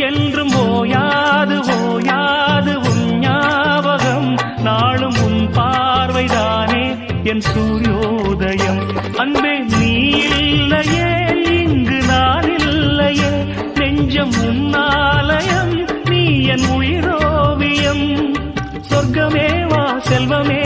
என்றும் ஓயாது ஓயாது உன் ஞாபகம், நாளும் உன் பார்வைதானே என் சூரியோதயம். அன்பே நீ இல்லையே இங்கு நான் இல்லையே, நெஞ்சம் உன்னாலயம், நீ என் உயிரோவியம். சொர்க்கமே வா செல்வமே